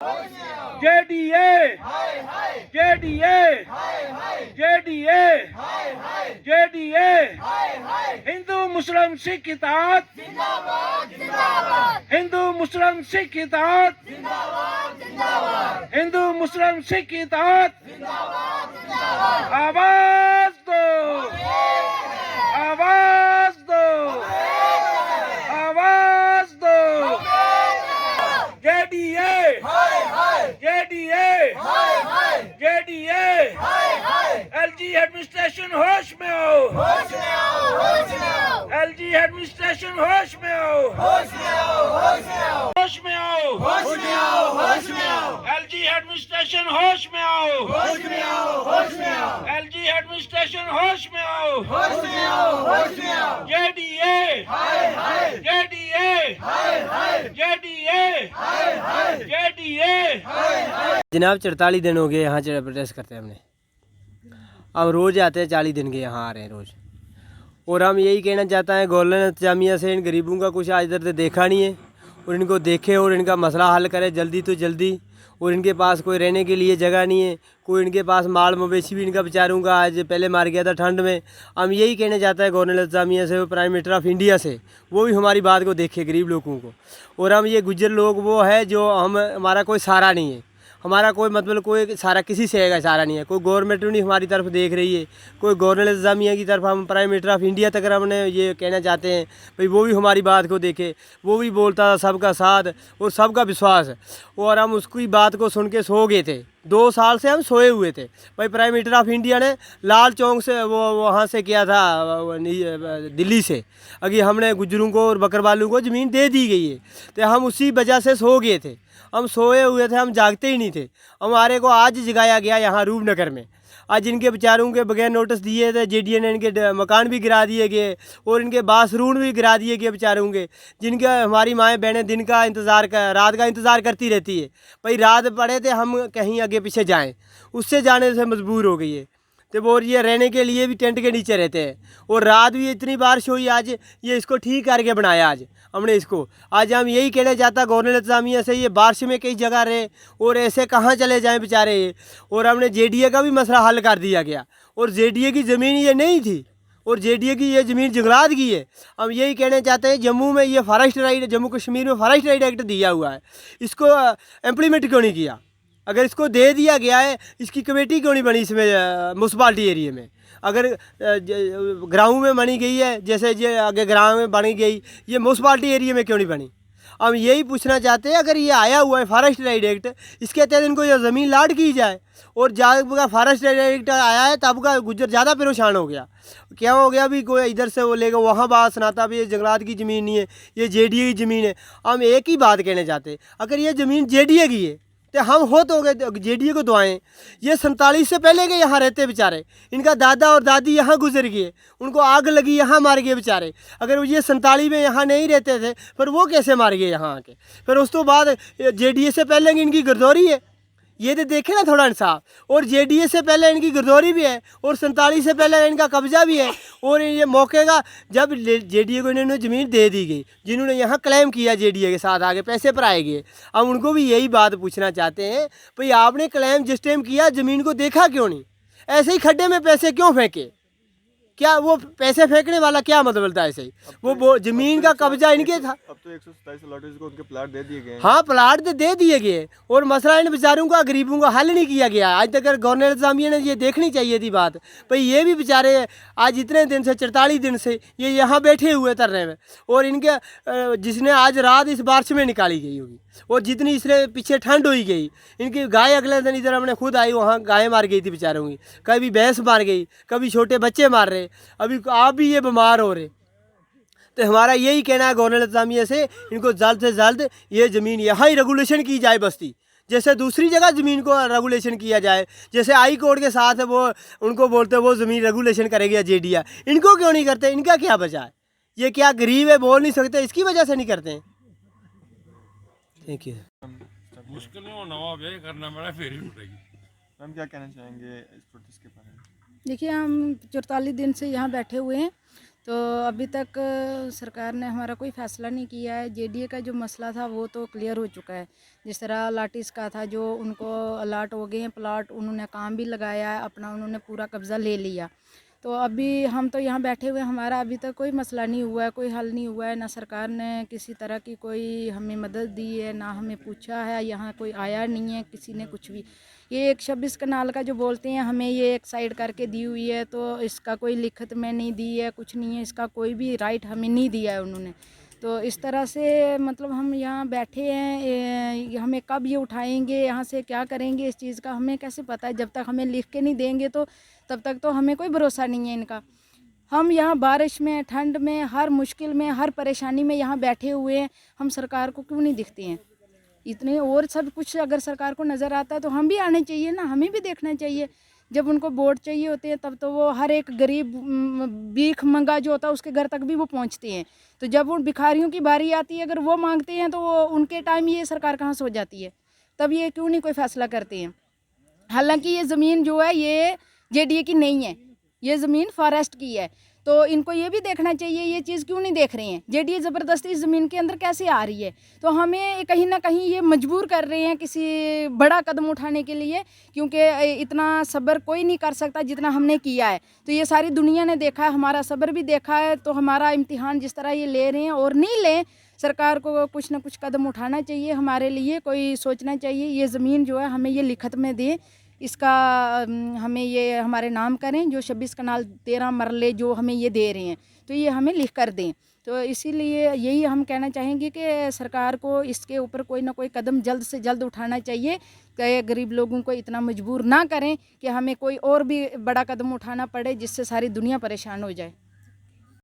JDA JDA JDA JDA Hindu Muslim Sikh इत्तेहाद Hindu Muslim Sikh इत्तेहाद Hindu Muslim Sikh इत्तेहाद आवाज दो आवाज दो आवाज दो JDA JDA JDA LG administration होश में आओ एलजी एडमिनिस्ट्रेशन होश में आओ होश में आओ होश में आओ होश में आओ होश में आओ एलजी एडमिनिस्ट्रेशन होश में आओ होश में आओ होश में आओ एलजी एडमिनिस्ट्रेशन होश में आओ होश में आओ होश में आओ जेडीए जेडीए जेडीए जेडीए जनाब 44 दिन हो गए यहाँ प्रोटेस्ट करते हैं हमने। हम रोज़ आते हैं, 40 दिन के यहाँ आ रहे हैं रोज़। और हम यही कहना चाहते हैं गवर्नर इंतजामिया से, इन गरीबों का कुछ आज इधर से देखा नहीं है और इनको देखे और इनका मसला हल करे जल्दी तो जल्दी। और इनके पास कोई रहने के लिए जगह नहीं है, कोई इनके पास माल मवेशी भी इनका बेचारों का आज पहले मार गया था ठंड में। हम यही कहना चाहते हैं गवर्नर इंतजामिया से, प्राइम मिनिस्टर ऑफ इंडिया से, वो भी हमारी बात को देखे गरीब लोगों को। और हम ये गुज्जर लोग वो है जो हमारा कोई सहारा नहीं है, हमारा कोई मतलब कोई सारा किसी से का सहारा नहीं है। कोई गवर्नमेंट नहीं हमारी तरफ देख रही है, कोई गवर्नर इंतजामिया की तरफ। हम प्राइम मिनिस्टर ऑफ इंडिया तक हमने ये कहना चाहते हैं भाई वो भी हमारी बात को देखे। वो भी बोलता था सबका साथ और सबका विश्वास, और हम उसकी बात को सुन के सो गए थे। 2 साल से हम सोए हुए थे भाई। प्राइम मिनिस्टर ऑफ इंडिया ने लाल चौक से वो वहाँ से किया था दिल्ली से, अभी हमने गुजरों को और बकरवालों को ज़मीन दे दी गई है, तो हम उसी वजह से सो गए थे। हम सोए हुए थे, हम जागते ही नहीं थे। हमारे को आज जगाया गया यहाँ रूपनगर में। आज इनके बेचारों के बगैर नोटिस दिए थे जेडीए ने, इनके मकान भी गिरा दिए गए और इनके बाथरूम भी गिरा दिए गए बेचारों के, जिनका हमारी माएँ बहनें दिन का इंतज़ार कर रात का इंतज़ार करती रहती है। भाई रात पड़े थे हम कहीं आगे पीछे जाएँ, उससे जाने से मजबूर हो गई है। तो वो ये रहने के लिए भी टेंट के नीचे रहते हैं। और रात भी इतनी बारिश हुई आज, ये इसको ठीक करके बनाया आज हमने इसको। आज हम यही कहना चाहता गवर्नर इंतजामिया से, ये बारिश में कई जगह रहे और ऐसे कहाँ चले जाएं बेचारे ये। और हमने जेडीए का भी मसला हल कर दिया गया, और जेडीए की ज़मीन ये नहीं थी और जेडीए की ये ज़मीन जंगलात की है। हम यही कहना चाहते हैं जम्मू में ये फॉरेस्ट राइट, जम्मू कश्मीर में फॉरेस्ट राइट एक्ट दिया हुआ है, इसको इम्प्लीमेंट क्यों नहीं किया? अगर इसको दे दिया गया है, इसकी कमेटी क्यों नहीं बनी इसमें म्यूनसिपाल्टी एरिया में? अगर ग्राउंड में बनी गई है, जैसे ये आगे ग्राउंड में बनी गई, ये म्यूनसिपाल्टी एरिया में क्यों नहीं बनी? हम यही पूछना चाहते हैं अगर ये आया हुआ है फॉरेस्ट राइट एक्ट, इसके तहत इनको ये ज़मीन लाट की जाए। और जब फॉरेस्ट राइट एक्ट आया है तब का गुज्जर ज़्यादा परेशान हो गया। क्या हो गया भी कोई इधर से वो लेगा वहाँ बात सुनाता भी ये जंगलात की ज़मीन नहीं है, ये जेडीए की ज़मीन है। हम एक ही बात कहना चाहते हैं, अगर ये ज़मीन जेडीए की है तो हम हो तो गए जेडीए को दुआएं। ये 47 से पहले के यहाँ रहते बेचारे, इनका दादा और दादी यहाँ गुजर गए, उनको आग लगी यहाँ मार गए बेचारे। अगर ये 47 में यहाँ नहीं रहते थे पर वो कैसे मार गए यहाँ आके? फिर उस तो बाद जेडीए से पहले इनकी गिरदौरी है, ये तो देखे ना थोड़ा इंसाफ। और जेडीए से पहले इनकी गिरदौरी भी है और 47 से पहले इनका कब्जा भी है। और ये मौके का जब जेडीए को इन्होंने ज़मीन दे दी गई, जिन्होंने यहाँ क्लेम किया जेडीए के साथ आगे पैसे पर आए गए, हम उनको भी यही बात पूछना चाहते हैं भाई आपने क्लेम जिस टाइम किया ज़मीन को देखा क्यों नहीं? ऐसे ही खड्डे में पैसे क्यों फेंके? क्या वो पैसे फेंकने वाला क्या मतलब था? ऐसे ही वो ज़मीन का कब्जा इनके था। अब तो 127 अलॉटेज को उनके प्लाट दे दिए गए। हाँ प्लाट तो दे दिए गए और मसला इन बेचारों का गरीबों का हल नहीं किया गया आज तक। गवर्नर इंतजामिया ने ये देखनी चाहिए थी बात भाई, ये भी बेचारे आज इतने दिन से 44 दिन से ये यहाँ बैठे हुए धरने में, और इनके जिसने आज रात इस बारिश में निकाली गई होगी और जितनी इसने पीछे ठंड हुई गई, इनकी गाय अगले दिन इधर हमने खुद आई, वहाँ गाय मार गई थी बेचारों की, कभी भैंस मार गई, कभी छोटे बच्चे मार रहे, अभी आप भी ये बीमार हो रहे। तो हमारा यही कहना है गवर्नर इंतजामिया से, इनको जल्द से जल्द ये ज़मीन यहाँ ही रेगुलेशन की जाए बस्ती, जैसे दूसरी जगह ज़मीन को रेगुलेशन किया जाए। जैसे हाई कोर्ट के साथ है वो उनको बोलते वो ज़मीन रेगुलेशन करेगी जेडीए, इनको क्यों नहीं करते? इनका क्या बचा है? ये क्या गरीब है बोल नहीं सकते, इसकी वजह से नहीं करते हैं। Thank you. मुश्किल में वो नवाब ये करना पड़ा फिर ही उठेगी। मैम क्या कहना चाहेंगे इस प्रोटेस्ट के बारे में? देखिए हम 44 दिन से यहाँ बैठे हुए हैं, तो अभी तक सरकार ने हमारा कोई फ़ैसला नहीं किया है। जेडीए का जो मसला था वो तो क्लियर हो चुका है। जिस तरह लाटिस का था, जो उनको अलाट हो गए हैं प्लाट, उन्होंने काम भी लगाया है अपना, उन्होंने पूरा कब्ज़ा ले लिया। तो अभी हम तो यहाँ बैठे हुए, हमारा अभी तक कोई मसला नहीं हुआ है, कोई हल नहीं हुआ है। ना सरकार ने किसी तरह की कोई हमें मदद दी है, ना हमें पूछा है, यहाँ कोई आया नहीं है किसी ने कुछ भी। ये 126 कनाल का जो बोलते हैं हमें ये एक साइड करके दी हुई है, तो इसका कोई लिखत में नहीं दी है, कुछ नहीं है, इसका कोई भी राइट हमें नहीं दिया है उन्होंने। तो इस तरह से मतलब हम यहाँ बैठे हैं, हमें कब ये उठाएंगे, यहाँ से क्या करेंगे, इस चीज़ का हमें कैसे पता है। जब तक हमें लिख के नहीं देंगे तो तब तक तो हमें कोई भरोसा नहीं है इनका। हम यहाँ बारिश में, ठंड में, हर मुश्किल में, हर परेशानी में यहाँ बैठे हुए हैं। हम सरकार को क्यों नहीं दिखते हैं इतने? और सब कुछ अगर सरकार को नज़र आता है तो हम भी आने चाहिए ना, हमें भी देखना चाहिए। जब उनको वोट चाहिए होते हैं तब तो वो हर एक गरीब भीख मंगा जो होता है उसके घर तक भी वो पहुंचते हैं। तो जब उन भिखारियों की बारी आती है, अगर वो मांगते हैं तो वो उनके टाइम ये सरकार कहाँ सो जाती है? तब ये क्यों नहीं कोई फैसला करते हैं? हालांकि ये ज़मीन जो है ये जेडीए की नहीं है, ये ज़मीन फॉरेस्ट की है। तो इनको ये भी देखना चाहिए, ये चीज़ क्यों नहीं देख रहे हैं? जेडीए ज़बरदस्ती इस ज़मीन के अंदर कैसे आ रही है? तो हमें कहीं ना कहीं ये मजबूर कर रहे हैं किसी बड़ा कदम उठाने के लिए, क्योंकि इतना सब्र कोई नहीं कर सकता जितना हमने किया है। तो ये सारी दुनिया ने देखा है, हमारा सब्र भी देखा है। तो हमारा इम्तिहान जिस तरह ये ले रहे हैं और नहीं लें, सरकार को कुछ ना कुछ कदम उठाना चाहिए, हमारे लिए कोई सोचना चाहिए। ये ज़मीन जो है हमें ये लिखत में दें, इसका हमें ये हमारे नाम करें। जो 26 कनाल 13 मरले जो हमें ये दे रहे हैं तो ये हमें लिख कर दें। तो इसीलिए यही हम कहना चाहेंगे कि सरकार को इसके ऊपर कोई ना कोई कदम जल्द से जल्द उठाना चाहिए कि गरीब लोगों को इतना मजबूर ना करें कि हमें कोई और भी बड़ा कदम उठाना पड़े जिससे सारी दुनिया परेशान हो जाए।